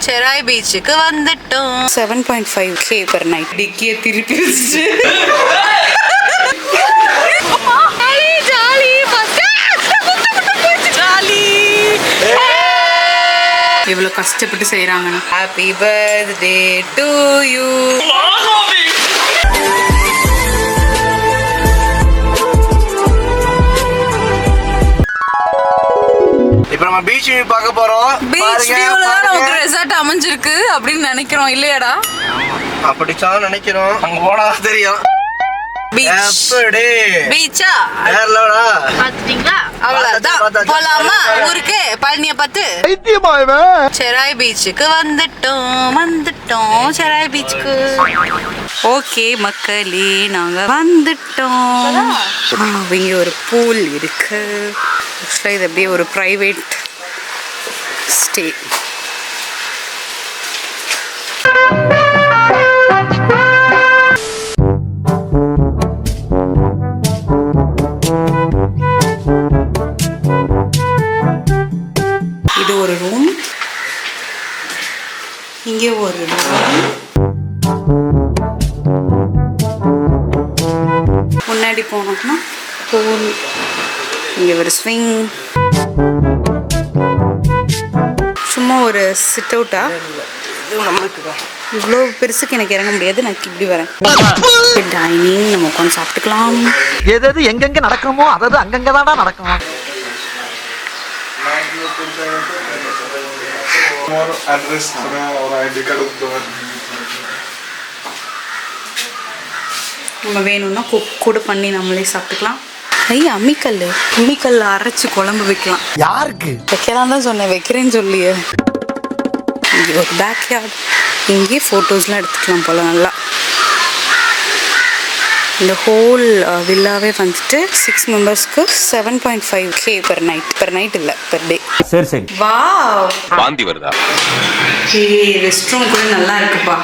செராய் பீச்சுக்கு வந்துட்டோம். 7.5K per night. டிக்கியை திருப்பி வச்சு இவ்வளவு கஷ்டப்பட்டு செய்யறாங்க. Happy birthday to you. இப்ப நம்ம பீச் வியூ பார்க்க போறோம். பீச் வியூல தான் நமக்கு ரெசார்ட் அமைஞ்சிருக்கு அப்படின்னு நினைக்கிறோம் இல்லையாடா? அப்படிதான் நினைக்கிறோம். அங்க போனா தெரியும். பீச் பீச்சா ஏர்லடா பாத்துட்டீங்களா? அவ்வளவுதான். போலாமா ஊருக்கு? பழனிய பார்த்து செராய் பீச்சுக்கு வந்துட்டோம் செராய் பீச்சுக்கு. ஓகே மக்களே, நாங்க வந்துட்டோம். இங்க ஒரு பூல் இருக்கு. இது அப்படியே ஒரு பிரைவேட் ஸ்டே. இது ஒரு ரூம், இங்கே ஒரு ரூம். முன்னாடி போனோம்னா பூல், இங்கே ஒரு ஸ்விங். சும்மா ஒரு சிட் அவுட்டா. இவ்வளோ பெருசுக்கு எனக்கு இறங்க முடியாது, நான் இப்படி வரேன். டைனிங், நம்ம உட்காந்து சாப்பிட்டுக்கலாம். எது எங்கெங்க நடக்கணுமோ அதாவது அங்கங்க தான் நடக்கும். நம்ம வேணும்னா குக் கூட பண்ணி நம்மளே சாப்பிட்டுக்கலாம். அம்மிக்கல் அரைச்சு குழம்பு வைக்கலாம். யாருக்கு வைக்கலாம் தான் சொன்னேன், வைக்கிறேன்னு சொல்லியே. இங்கே ஒரு பேக் யார்ட், இங்கேயே ஃபோட்டோஸ்லாம் எடுத்துக்கலாம் போல. நல்லா இந்த ஹோல் வில்லாவே வந்துட்டு 6 மெம்பர்ஸ்க்கு 7.5K per night. Per night இல்லை, பெர் டே. சரி சரி. வாவ், வாந்தி வருதா? ரெஸ்ட் ரூம் கூட நல்லா இருக்குப்பா.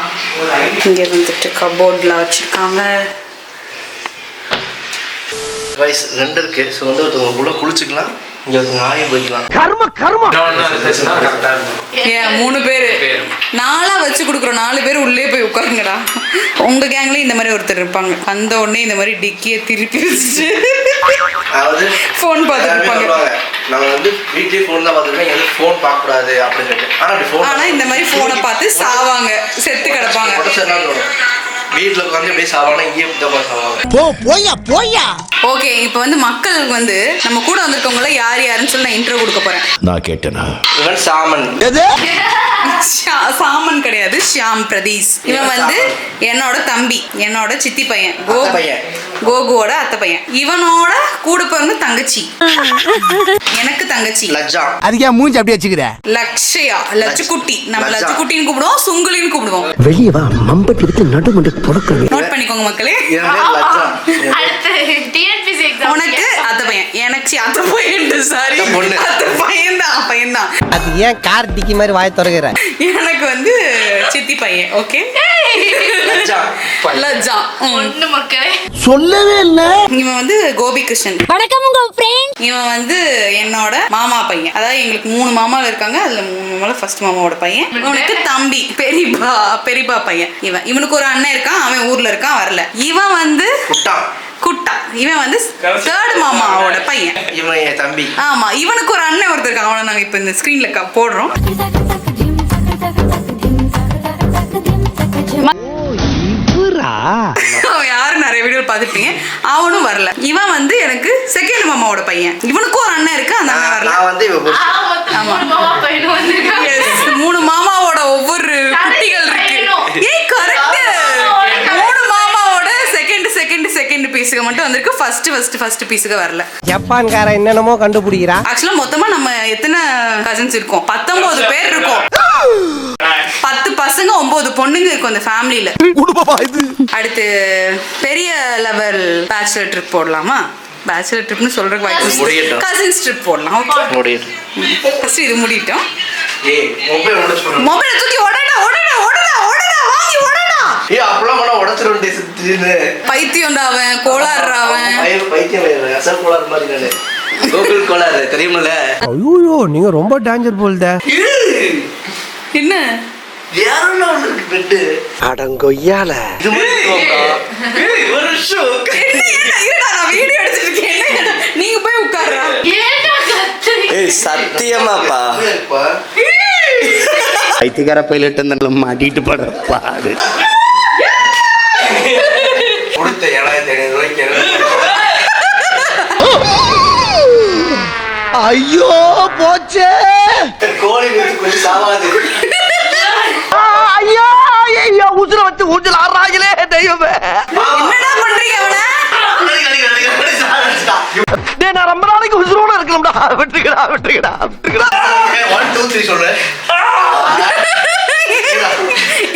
இங்கே வந்துட்டு கபோர்ட்லாம் வச்சுருக்காங்க. வயசு 2 இருக்கு. ஸோ வந்து ஒருத்தவங்க உள்ள குளிச்சுக்கலாம், இங்கே ஒருத்தவங்க ஆய போய்க்கலாம். கர்ம ஏன் 3 பேர் 4 வச்சு கொடுக்குறோம். 4 பேர் உள்ளே போய் உட்காருங்கடா. உங்க கேங்லயும் இந்த மாதிரி ஒருத்தர் இருப்பாங்க. வந்த உடனே இந்த மாதிரி டிக்கியை திருப்பி வச்சுட்டு அதாவது ஃபோன் பார்த்துருப்பாங்க. நம்ம வந்து வீட்லயே ஃபோன் தான் பார்த்துருக்கோம், எதுவும் ஃபோன் பார்க்கக்கூடாது அப்படின்னு சொல்லிட்டு. ஆனால் இந்த மாதிரி ஃபோனை பார்த்து சாவாங்க, செத்து கிடப்பாங்க. வீட்டில் உட்காந்து அப்படியே சாவாங்க, இங்கேயே சாவாங்க. போயா. ஓகே, இப்போ வந்து மக்களுக்கு வந்து நம்ம கூட வந்திருக்கவங்கள யாருன்னு சொல்லி நான் இன்ட்ரோ கொடுக்க போறேன். நான் கேட்டேனா? இவன் சாமன். சாமன் கிடையாது, ஷியாம் பிரதீஷ். இவன் வந்து என்னோட தம்பி, என்னோட சித்தி பையன், கோகுவோட அத்தை பையன். இவனோட கூட பிறந்த தங்கச்சி, எனக்கு தங்கச்சி லஜ்ஜா. அதுக்கே மூஞ்சி அப்படியே வச்சுக்கிற. லக்ஷயா, லட்சுக்குட்டி. நம்ம லட்சுக்குட்டின்னு கூப்பிடுவோம், சுங்குலின்னு கூப்பிடுவோம். வெளியே வா, மம்பட்டி எடுத்து நடுமண்டு புடக்க. நோட் பண்ணிக்கோங்க மக்களே. உனக்கு அத்தை பையன், எனக்கு அத்தை பையன். சாரி, அத்தை பையன் தான். அது ஏன் கார்த்திகை மாதிரி வாய் திறக்கிற? எனக்கு வந்து சித்தி பையன். ஓகே, லஜ்ஜா ஒண்ணு மக்களே. சொல்லவே இல்ல. இவன் வந்து கோபி கிருஷ்ணன். வணக்கம் உங்க ஃப்ரெண்ட். இவன் வந்து என்னோட மாமா பையன். அதாவது எங்களுக்கு 3 மாமா இருக்காங்க, அதுல 3 மாமால ஃபர்ஸ்ட் மாமாவோட பையன். இவனுக்கு தம்பி பெரியப்பா பையன். இவனுக்கு ஒரு அண்ணன் இருக்கான், அவன் ஊர்ல இருக்கான், வரல. இவன் வந்து குட்டா. இவன் வந்து 3rd மாமாவோட பையன். இவன் என் தம்பி. ஆமா, இவனுக்கு ஒரு அண்ணன் ஒருத்தர் இருக்கான். அவனை நாங்க இப்ப இந்த ஸ்கிரீன்ல போடுறோம். அவன் யாரும் நிறைய வீடியோ பார்த்துருப்பீங்க. அவனும் வரல. இவன் வந்து எனக்கு 2nd மாமாவோட பையன். இவனுக்கும் ஒரு அண்ணன் இருக்கு, அந்த அண்ணன் வரல. ஆமா, 3 மாமாவோட ஒவ்வொரு குட்டிகள் இருக்கு. ஏய் கரெக்ட், 3 மாமாவோட செகண்ட் பீஸுக்கு மட்டும் வந்திருக்கு. ஃபர்ஸ்ட் பீஸுக்கு வரல. ஜப்பான்கார என்னென்னமோ கண்டுபிடிக்கிறா. ஆக்சுவலா மொத்தமா நம்ம எத்தனை கசின்ஸ் இருக்கோம்? 19 பேர் இருக்கோம். 10 பசங்க 9 பொண்ணுங்க இருக்கும் அந்த ஃபேமிலியில. அடுத்து பெரிய லெவல் பேச்சுலர் ட்ரிப் போடலாமா? பேச்சுலர் ட்ரிப்னு சொல்றதுக்கு வாய்ப்பு. கசின்ஸ் ட்ரிப் போடலாம். ஓகே, ஃபர்ஸ்ட் இது முடிட்டோம். மொபைல் தூக்கி ஓடடா வாங்கி ஓடடா. ஏய் அப்பலாம் மன உடைச்சிரண்டே சுத்தினே. பைத்தியம்டா அவன், கோளாறுடா அவன். பைத்தியம் இல்ல, அசல் கோளாறு மாதிரி நானே. கோகுல் கோளாறு தெரியும்ல? ஐயோ, நீங்க ரொம்ப டேஞ்சர் போல்தே. என்ன வேற ஒண்ணு இருக்கு பெட்டு. அடங்கொய்யால இது ஒரு ஷோ. இருடா நான் வீடியோ எடுத்துட்டு இருக்கேன். என்ன? நீங்க போய் உட்காருடா. ஏய் சத்தியமாப்பா ஐத்திகார பைலட் அந்த மாட்டிட்டு படுற பாடு. கொடுத்த 7500 ரூபாய்க்கு ஐயோ போச்சே. கோழி வச்சு கொஞ்சம் சாவாது. ஐயோ ஐயோ உசுர வச்சு ஊஞ்சல் ஆடுறாங்களே தெய்வமே. என்னடா பண்றீங்க அவன? டேய் நான் ரொம்ப நாளைக்கு உசுரோட இருக்கணும்டா. விட்டுக்கடா விட்டுக்கடா விட்டுக்கடா. 1 2 3 சொல்றேன்.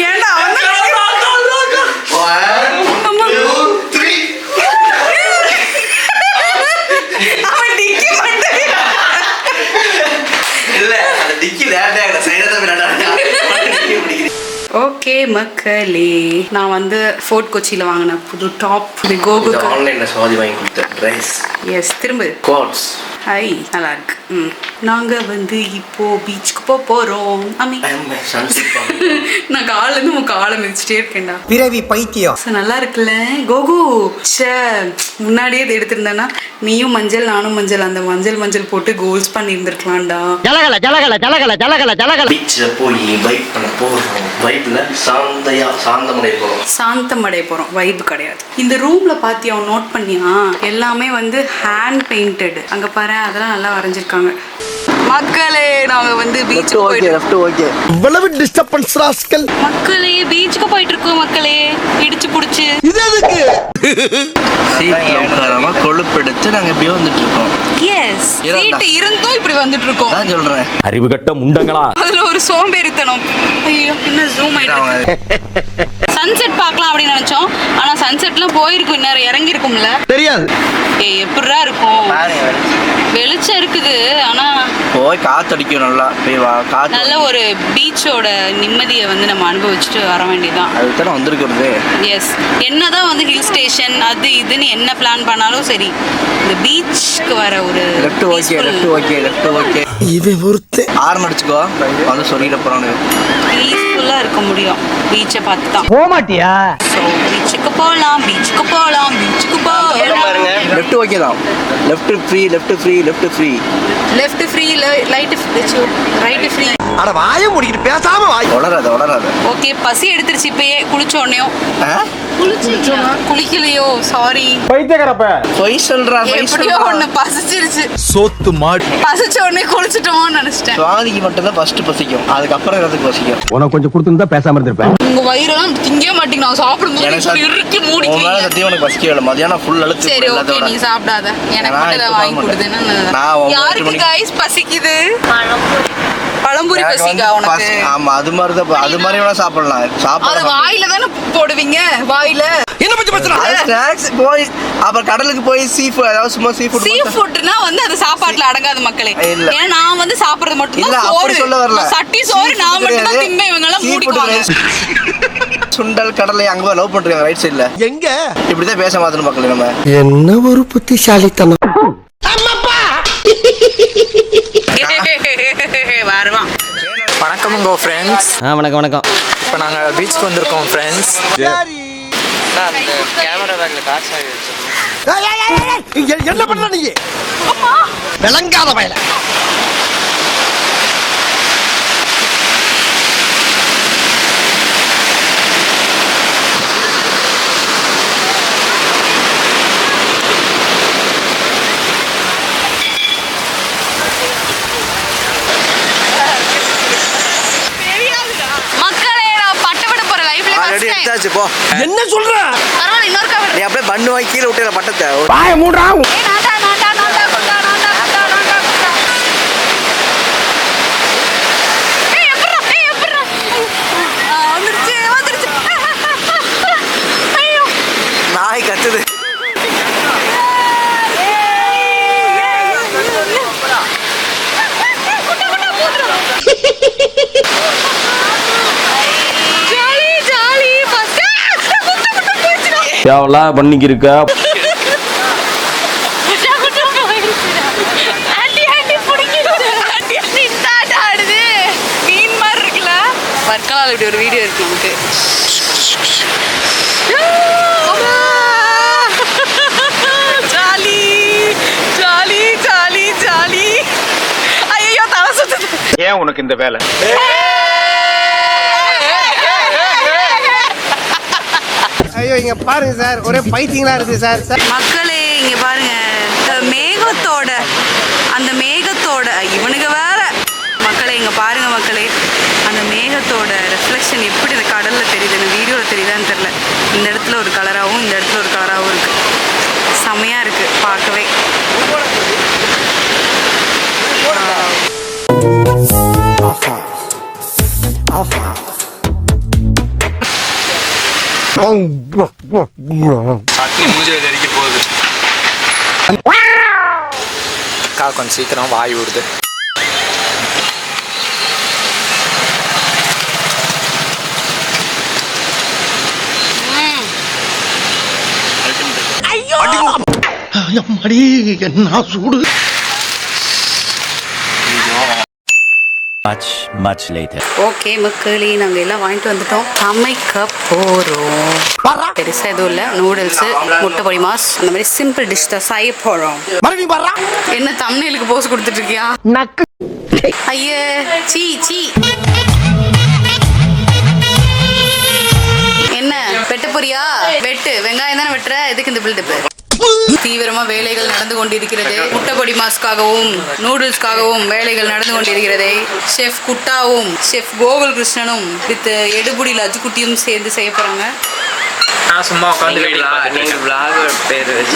ஏன்டா அவன் 1 2 3. அவன் டிக்கி பண்ணிட்டு இல்ல அந்த டிக்கி லேட்டா இல்ல சைடுல தான் விளையாடுறாங்க. ஓகே மக்களே, நான் வந்து ஃபோர்ட் கொச்சியில் வாங்கின புது டாப் இது கோகுக்கு. ஆன்லைன்ல சாதி வாங்கி கொடுத்த ட்ரெஸ். எஸ் திரும்ப கோட்ஸ். ஹை நல்லா இருக்கு. நாங்க வந்து இப்போ பீச்சுக்கு போறோம். அம்மி நான் கால இருந்து உன் காலை மிதிச்சிட்டே இருக்கேன்டா. பிறவி பைத்தியம். நல்லா இருக்குல்ல கோகு. ச்சே முன்னாடியே இது எடுத்திருந்தேன்னா நீயும் மஞ்சள் நானும் மஞ்சள் அந்த மஞ்சள் போட்டு கோல்ஸ் பண்ணி இருந்திருக்கலாம்டா. ஜலகல ஜலகல ஜலகல ஜலகல ஜலகல. பீச்ல போய் பைக் பண்ண போறோம். பைக்ல சாந்தமடைய போறோம். வைப் கிடையாது. இந்த ரூம்ல பாத்தியா நோட் பண்ணியா எல்லாமே வந்து ஹேண்ட் பெயிண்டட். அங்க பாரு அதெல்லாம் நல்லா வரைஞ்சிருக்காங்க. மக்களே நாங்க வந்து பீச்சுக்கு போயிட்டு இவ்வளவு டிஸ்டர்பன்ஸ் ராஸ்கல். மக்களே பீச்சுக்கு போயிட்டு இருக்கோம் மக்களே. இடிச்சு புடிச்சு இது எதுக்கு? சீட்ல உட்காராம கொழுப்பெடுத்து நாங்க இப்படி வந்துட்டு இருக்கோம். எஸ் சீட் இருந்தும் இப்படி வந்துட்டு இருக்கோம். நான் சொல்றேன் அறிவு கட்ட முண்டங்களா. அதுல ஒரு சோம்பேறித்தனம். ஐயோ என்ன ஜூம் ஆயிட்டு. சன்செட் பார்க்கலாம் அப்படின்னு நினைச்சோம். ஆனா சன்செட்லாம் போயிருக்கும். இன்னும் இறங்கி இருக்கும்ல தெரியாது. எப்படிரா இருக்கும். வெளிச்சம் இருக்குது ஆனா போய் காத்தடிக்கும் நல்லா. போய் காத்து நல்ல ஒரு பீச்சோட நிம்மதியை வந்து நம்ம அனுபவிச்சுட்டு வர வேண்டியதுதான். அதுதானே வந்திருக்கிறது. எஸ் என்னதான் வந்து ஹில் ஸ்டேஷன் அது இதுன்னு என்ன பிளான் பண்ணாலும் சரி இந்த பீச்சுக்கு வர ஒரு left okay left okay left okay. இவன் ஒருத்தன் ஆர்ன் அடிச்சுக்கோ வந்து சொல்லிட போறானு. பீஸ்ஃபுல்லா இருக்க முடியும் பீச்சை பார்த்து தான். போக மாட்டியா? பீச்சுக்கு போகலாம் பீச்சுக்கு போகலாம் பீச்சுக்கு போகலாம். பாருங்க லெஃப்ட் ஓகே தான். Left free left free left free left free right free. அட வாயை முடிக்கிட்டு பேசாம வாய். வளராத. ஓகே பசி எடுத்துருச்சு இப்பயே குளிச்ச உடனேயும். குளிக்கலையோ சாரி. பைத்தியக்காரப்ப பொய் சொல்றா எப்படியோ ஒண்ணு பசிச்சிருச்சு. சோத்து மாடு பசிச்ச உடனே குளிச்சிட்டோமோன்னு நினைச்சிட்டேன். சுவாதிக்கு மட்டும் தான் ஃபர்ஸ்ட் பசிக்கும். அதுக்கப்புறம் எல்லாத்துக்கும் பசிக்கும். உனக்கு கொஞ்சம் கொடுத்துருந்தா பேசாம இருந்திருப்பேன். உங்க வயிறெல்லாம் திங்க மாட்டீங்க. நான் சாப்பிடும்போது இறுக்கி மூடிக்கிறீங்க. சத்தியம் எனக்கு பசிக்கவே இல்லை. மதியானம் ஃபுல் அழுத்து. சரி ஓகே நீ சாப்பிடாத. எனக்கு மட்டும் இதை வாங்கி கொடுத்தேன்னு. யாருக்கு கைஸ் பசிக்குது? பழம்புரி பசிக்கா உனக்கு? ஆமா அது மாதிரி தான். அது மாதிரி வேணா சாப்பிடலாம். அது சாப்பாடு வாயில தானே போடுவீங்க. வாயில என்ன பத்தி பேசுற? ஸ்நாக்ஸ் போய் அப்புறம் கடலுக்கு போய் சீ ஃபுட் அதாவது சும்மா சீ ஃபுட்னா வந்து அது சாப்பாட்டுல அடங்காது மக்களே. இல்ல. ஏன்னா நான் வந்து சாப்பிடுறது மட்டும் இல்ல தான் அப்படி சொல்ல வரல. சட்டி சோறு நான் மட்டும் தான் திம்பேன். இவங்க எல்லாம் மூடிக்குவாங்க. சுண்டல் கடலை அங்க போய் லவ் பண்றாங்க ரைட் சைடுல. எங்க? இப்படிதான் பேச மாட்டோம் மக்களே நம்ம. என்ன ஒரு புத்திசாலித்தனம். வருவான். வணக்கமுங்க ஃப்ரெண்ட்ஸ். வணக்கம் வணக்கம். இப்போ நாங்கள் பீச்சுக்கு வந்திருக்கோம் ஃப்ரெண்ட்ஸ். கேமரா பேக்ல காசு ஆகி என்ன பண்ற நீ? விளங்காத வயல. மக்களே நான் பட்டப்பட போற லைஃப்ல ஆல்ரெடி எடுத்தாச்சு போ. என்ன சொல்ற? பரவாயில்ல இன்னொரு கவர். நீ அப்படியே பண்ணு வாங்கி கீழே விட்டுற பட்டத்தை. வாயை மூடுறா. நாய் கத்துது. தேவலாம் பண்ணிக்கிருக்க. நாள் இப்படி ஒரு வீடியோ இருக்கு நமக்கு. Jolly jolly jolly jolly. ஐயோ தலை சுத்துது. ஏன் உனக்கு இந்த வேலை? ஐயோ இங்க பாருங்க சார், ஒரே பைத்தியங்களா இருக்கு சார். மக்களே இங்க பாருங்க, மேகத்தோட அந்த மேகத்தோட இவனுக்கு வேற. மக்களே இங்க பாருங்க மக்களே, அந்த மேகத்தோட ரெஃப்ளெக்ஷன் எப்படி இந்த கடல்ல தெரியுது, இந்த வீடியோல தெரியுதான்னு தெரியல. இந்த இடத்துல ஒரு கலராகவும் இந்த இடத்துல ஒரு கலராகவும் இருக்கு. செமையா இருக்கு பார்க்கவே. அக்கா கொஞ்சம் சீக்கிரம் வாய் விடுது. என்ன சூடு. Much later. ஓகே மக்களே, நாங்க எல்லாம் வாங்கிட்டு வந்துட்டோம். சமைக்க போறோம். பெருசா எதுவும் இல்ல, நூடுல்ஸ், முட்டை பொடி மாஸ், அந்த மாதிரி சிம்பிள் டிஷ் தான் செய்ய போறோம். மறுபடியும் வர்றா. என்ன தம்ப்நெயிலுக்கு போஸ் கொடுத்துட்டு இருக்கியா? நக்கு. ஐயே சீ சீ. என்ன வெட்ட போறியா? வெட்டு. வெங்காயம் தானே வெட்டுற, எதுக்கு இந்த பில்டப்? தீவிரமா வேலைகள் நடந்து கொண்டிருக்கிறது. முட்டை பொடி மாஸ்க்காகவும் நூடுல்ஸ்க்காகவும் வேலைகள் நடந்து கொண்டிருக்கிறது. ஷெஃப் குட்டாவும் ஷெஃப் கோகுல் கிருஷ்ணனும் வித் எடுபுடி லஜ்குட்டியும் சேர்ந்து செய்ய போறாங்க. நான் சும்மா உட்காந்து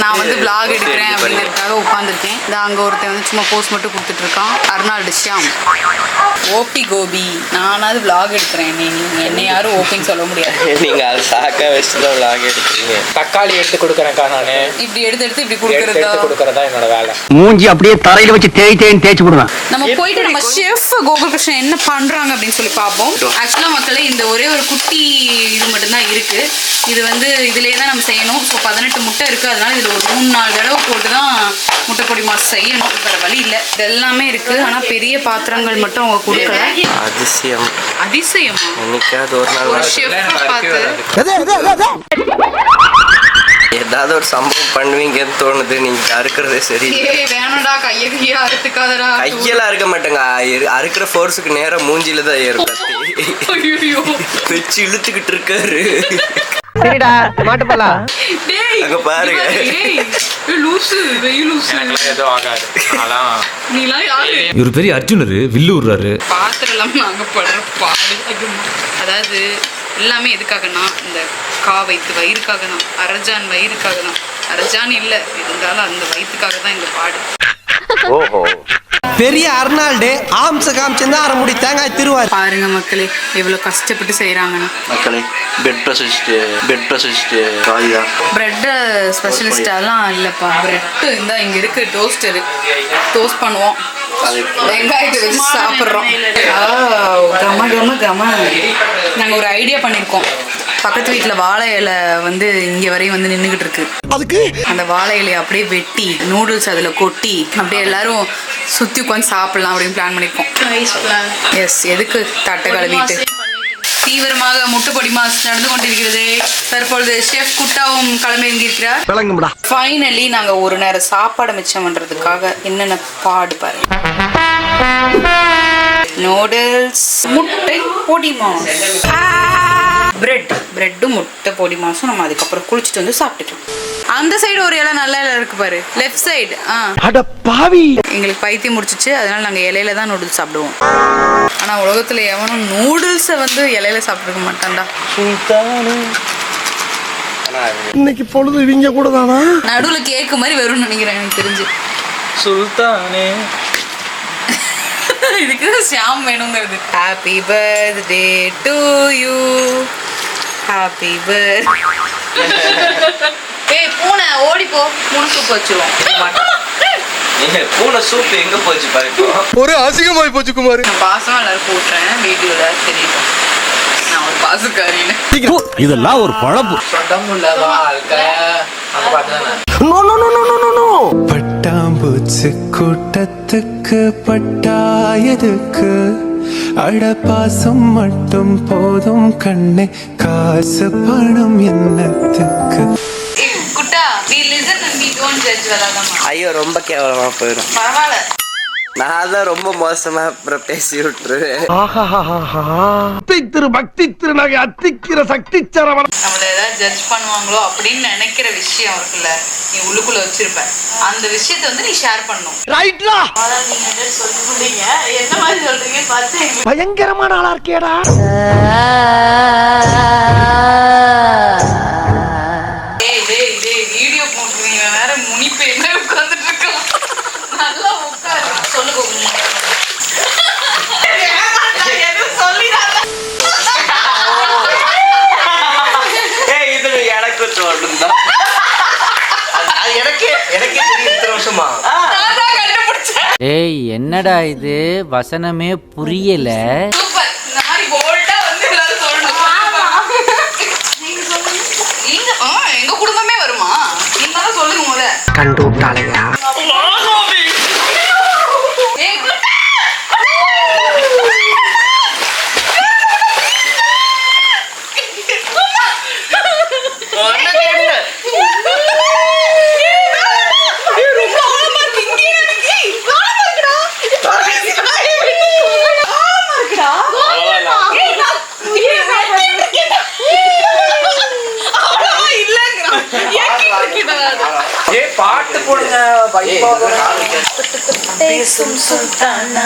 நான் வந்து vlog எடுக்கிறேன் அப்படிங்கிறதுக்காக உட்காந்துருக்கேன். இந்த அங்க ஒருத்தன் வந்து சும்மா போஸ்ட் மட்டும் கொடுத்துட்டு இருக்கான். அர்னால்டு ஷியாம். ஓபி கோபி. நானாவது vlog எடுக்கிறேன், நீங்க என்ன யாரும் ஓபின்னு சொல்ல முடியாது. நீங்க அது சாக்கா வச்சுதான் விளாக எடுக்கிறீங்க. தக்காளி எடுத்து கொடுக்குறேன்க்கா. நானு இப்படி எடுத்து இப்படி எடுத்து கொடுக்கறதா என்னோட வேலை. மூஞ்சி அப்படியே தரையில வச்சு தேய்ச்சு விடுவேன். நம்ம போயிட்டு நம்ம ஷெஃப் கோகுல் கிருஷ்ணன் என்ன பண்றாங்க அப்படின்னு சொல்லி பார்ப்போம். ஆக்சுவலா மக்களே இந்த ஒரே ஒரு குட்டி இது மட்டும் தான் இருக்கு. இது வந்து இதுலேயே தான் நம்ம செய்யணும். ஸோ 18 முட்டை இருக்குது, அதனால இதில் ஒரு 3-4 தடவை போட்டு தான் முட்டை பொடி மாஸ் செய்யணும். வேறு வழி இல்லை. இது எல்லாமே இருக்குது, ஆனால் பெரிய பாத்திரங்கள் மட்டும் அவங்க கொடுக்கல. அதிசயம். அதிசயமா? என்னைக்காவது ஒரு நாள் ஒரு ஷெஃப் பார்த்து ஏதாவது ஒரு சம்பவம் பண்ணுவீங்கன்னு தோணுது. நீங்க அறுக்கிறதே சரி. வேணும்டா, கையை அறுத்துக்காதடா. கையெல்லாம் அறுக்க மாட்டேங்க, அறுக்கிற ஃபோர்ஸுக்கு நேரம் மூஞ்சில தான் ஏறும். ஐயோ வச்சு இழுத்துக்கிட்டு இருக்காரு. சரிடா மாட்டுப்பலா. டேய் அங்க பாருங்க. டேய் லூசு வெயில் லூசு. எனக்குலாம் எதுவும் ஆகாது. அதான் நீலாம் யாரு? இவர் பெரிய அர்ஜுனரு, வில்லு விடுறாரு. பாத்திரம் நாங்கள் படுற பாடு. அதாவது எல்லாமே எதுக்காகனா இந்த வைத்து வயிறுக்காக தான், அரஜான் வயிறுக்காக தான். அரஜான் இல்லை இருந்தாலும் அந்த வயிற்றுக்காக தான் இந்த பாடு. ஓஹோ. பெரிய அர்னால்டு ஆம்ச காமிச்சுதான் அரை முடி தேங்காய் திருவாரு. பாருங்க மக்களே எவ்வளோ கஷ்டப்பட்டு செய்கிறாங்கன்னு. மக்களே பெட் ப்ரெசிஸ்ட் காயா பிரெட் ஸ்பெஷலிஸ்டாலாம் இல்லைப்பா. பிரெட்டு இருந்தால் இங்கே இருக்கு, டோஸ்டரு டோஸ்ட் பண்ணுவோம், வெங்காயத்தை வச்சு சாப்பிட்றோம். கம கம கம. நாங்கள் ஒரு ஐடியா பண்ணியிருக்கோம். பக்கத்து வீட்டில் வாழை இலை வந்து இங்கே வரையும் வந்து நின்றுக்கிட்டு இருக்கு. அதுக்கு அந்த வாழை இலையை அப்படியே வெட்டி நூடுல்ஸ் அதில் கொட்டி அப்படியே எல்லாரும் சுற்றி உட்காந்து சாப்பிடலாம் அப்படின்னு பிளான் பண்ணியிருக்கோம். எஸ், எதுக்கு தட்டை கழுவிட்டு. தீவிரமாக முட்டை பொடி மாஸ் நடந்து கொண்டிருக்கிறது. தற்பொழுது ஷெஃப் குட்டாவும் கிளம்பியிருக்கிறார். ஃபைனலி நாங்கள் ஒரு நேரம் சாப்பாடு மிச்சம் பண்ணுறதுக்காக என்னென்ன பாடு பாருங்க. நூடுல்ஸ், முட்டை பொடி மாஸ், பிரெட்டும் முட்டை பொடி மாசும் நம்ம அதுக்கப்புறம் குளிச்சுட்டு வந்து சாப்பிட்டுக்கலாம். அந்த சைடு ஒரு இலை நல்ல இலை இருக்கு பாரு, லெஃப்ட் சைடு. அட பாவி. எங்களுக்கு பைத்தியம் முடிச்சிச்சு, அதனால நாங்கள் இலையில தான் நூடுல்ஸ் சாப்பிடுவோம். ஆனால் உலகத்தில் எவனும் நூடுல்ஸை வந்து இலையில சாப்பிட்டுருக்க மாட்டான்டா. இன்னைக்கு பொழுது இவங்க கூட தானா? நடுவில் கேக்கு மாதிரி வரும்னு நினைக்கிறேன் எனக்கு தெரிஞ்சு. சுல்தானே. இதுக்கு ஷாம் வேணுங்கிறது. Happy birthday to you, happy birthday. ஏய் பூனை ஓடிப்போ, பூனை சூப் வச்சிருவோம். பூனை சூப் எங்க போச்சு பாருங்க. ஒரு அசிங்கமாய் போச்சு குமார். நான் பாசமா எல்லாரும் போட்டுறேன் வீடியோல தெரியும். நான் ஒரு பாசுக்காரின்னு. இதெல்லாம் ஒரு பழப்பு. சொந்தமுள்ள வாழ்க்கை. அந்த பாட்டு தானே. No no no no no no. பட்டாம்பூச்சி கூட்டத்துக்கு பட்டாயதுக்கு அட பாசம் மட்டும் போதும் கண்ணே, காசு பணம் என்னத்துக்கு? குட்டா we listen and we don't judge விளையாடலாமா? ஐயோ ரொம்ப கேவலமா போயிடும். பரவாயில்ல. நான் தான் ரொம்ப மோசமா அப்புறம் பேசி விட்டுருவேன். பக்தி திருநகை அத்திக்கிற சக்தி சரவண நம்மள ஏதாவது ஜட்ஜ் பண்ணுவாங்களோ அப்படின்னு நினைக்கிற விஷயம் இருக்குல்ல, நீ உள்ளுக்குள்ள வச்சிருப்ப. அந்த விஷயத்தை வந்து நீ ஷேர் பண்ணணும். ரைட்லா நீங்க சொல்றீங்க என்ன மாதிரி சொல்றீங்கன்னு பார்த்து பயங்கரமான ஆளா இருக்கேடா. வீடியோ போட்டுருவீங்க வேற முனிப்பு என்ன உட்கார்ந்துட்டு இருக்கான். நல்லா உட்காரு. சொல்லுங்க இது எனக்கு தோணும் தான். அது எனக்கே தெரியும் இத்தனை வருஷமா. ஏய் என்னடா இது வசனமே புரியல. சூப்பர். இந்த மாதிரி போல்டா வந்து எல்லாரும் சொல்லணும். நீங்க சொல்லுங்க. நீங்க எங்க குடும்பமே வருமா? நீங்க தான் சொல்லுங்க முத. கண்டு விட்டாளையா? பாட்டு போடுங்க. பேசும் சுல்தானா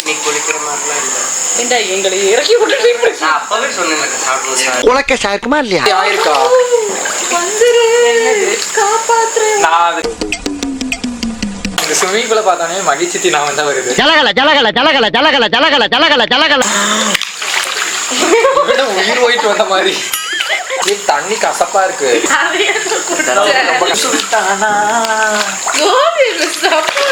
நீ குளிக்கிற மாதிரிலாம் இல்லை. எங்களை இறக்கி விட்டு நான் அப்பவே சொன்னேன் சாப்பிடுவோம். உலக்க சாயக்குமா இல்லையா? ஆயிருக்கா வந்துரு காப்பாத்துற. நான் இந்த ஸ்விம்மிங் பூல பார்த்தானே மகிழ்ச்சி நான் வந்தா வருது. ஜலகல ஜலகல ஜலகல ஜலகல ஜலகல ஜலகல ஜலகல. உயிர் போயிட்டு வந்த மாதிரி. தண்ணி கசப்பா இருக்கு. சுல்தானா கோபி சப்பா